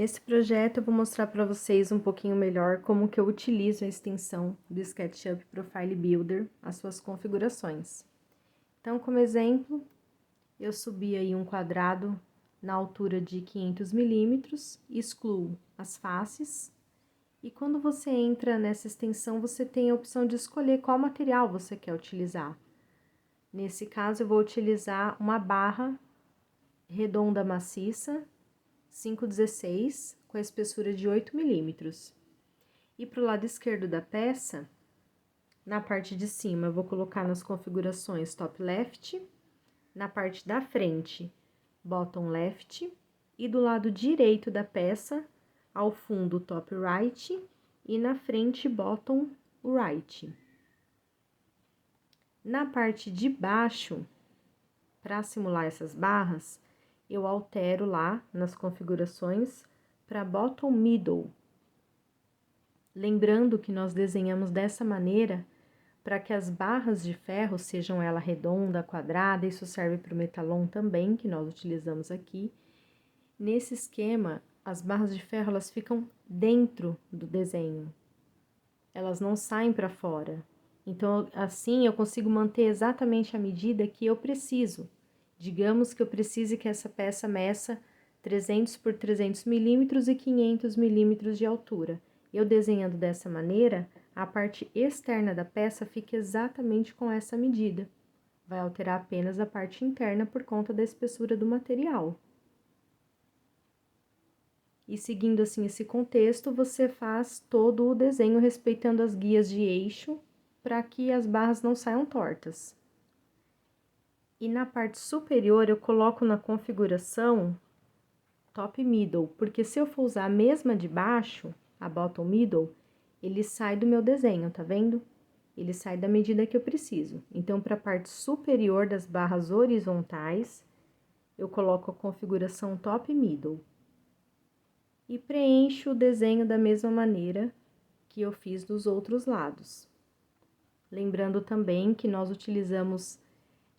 Nesse projeto eu vou mostrar para vocês um pouquinho melhor como que eu utilizo a extensão do SketchUp Profile Builder, as suas configurações. Então, como exemplo, eu subi aí um quadrado na altura de 500 milímetros, excluo as faces, e quando você entra nessa extensão, você tem a opção de escolher qual material você quer utilizar. Nesse caso, eu vou utilizar uma barra redonda maciça, 5,16, com a espessura de 8 milímetros. E para o lado esquerdo da peça, na parte de cima, eu vou colocar nas configurações top left, na parte da frente, bottom left, e do lado direito da peça, ao fundo, top right, e na frente, bottom right. Na parte de baixo, para simular essas barras, eu altero lá nas configurações para bottom middle. Lembrando que nós desenhamos dessa maneira para que as barras de ferro, sejam ela redonda, quadrada, isso serve para o metalon também, que nós utilizamos aqui. Nesse esquema, as barras de ferro, elas ficam dentro do desenho. Elas não saem para fora. Então, assim, eu consigo manter exatamente a medida que eu preciso. Digamos que eu precise que essa peça meça 300 por 300 milímetros e 500 milímetros de altura. Eu desenhando dessa maneira, a parte externa da peça fica exatamente com essa medida. Vai alterar apenas a parte interna por conta da espessura do material. E seguindo assim esse contexto, você faz todo o desenho respeitando as guias de eixo para que as barras não saiam tortas. E na parte superior eu coloco na configuração top middle, porque se eu for usar a mesma de baixo, a bottom middle, ele sai do meu desenho, tá vendo? Ele sai da medida que eu preciso. Então, para a parte superior das barras horizontais, eu coloco a configuração top middle. E preencho o desenho da mesma maneira que eu fiz dos outros lados. Lembrando também que nós utilizamos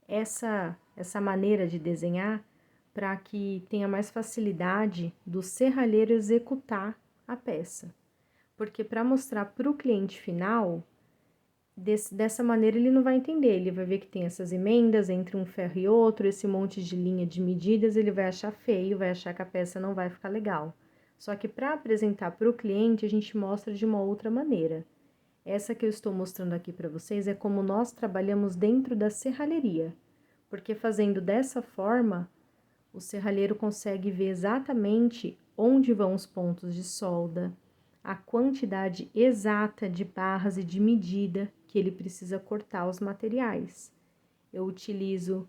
essa maneira de desenhar para que tenha mais facilidade do serralheiro executar a peça. Porque para mostrar para o cliente final, dessa maneira ele não vai entender, ele vai ver que tem essas emendas entre um ferro e outro, esse monte de linha de medidas, ele vai achar feio, vai achar que a peça não vai ficar legal. Só que para apresentar para o cliente, a gente mostra de uma outra maneira. Essa que eu estou mostrando aqui para vocês é como nós trabalhamos dentro da serralheria, porque fazendo dessa forma, o serralheiro consegue ver exatamente onde vão os pontos de solda, a quantidade exata de barras e de medida que ele precisa cortar os materiais. Eu utilizo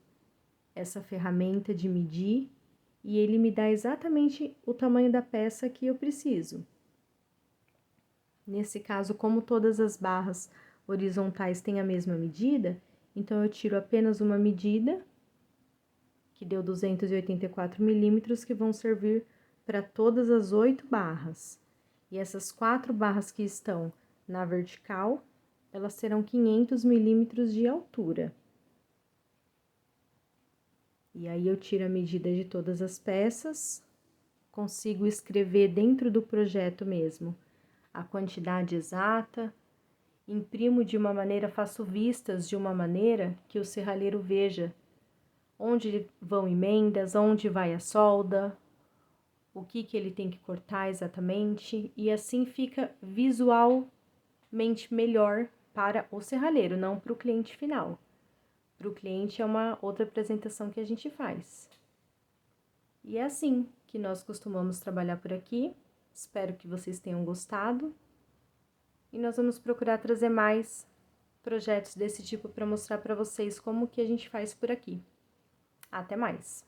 essa ferramenta de medir e ele me dá exatamente o tamanho da peça que eu preciso. Nesse caso, como todas as barras horizontais têm a mesma medida, então eu tiro apenas uma medida, que deu 284 milímetros, que vão servir para todas as 8 barras. E essas 4 barras que estão na vertical, elas serão 500 milímetros de altura. E aí, eu tiro a medida de todas as peças, consigo escrever dentro do projeto mesmo a quantidade exata, imprimo de uma maneira, faço vistas de uma maneira que o serralheiro veja onde vão emendas, onde vai a solda, o que ele tem que cortar exatamente, e assim fica visualmente melhor para o serralheiro, não para o cliente final. Para o cliente é uma outra apresentação que a gente faz. E é assim que nós costumamos trabalhar por aqui. Espero que vocês tenham gostado. E nós vamos procurar trazer mais projetos desse tipo para mostrar para vocês como que a gente faz por aqui. Até mais!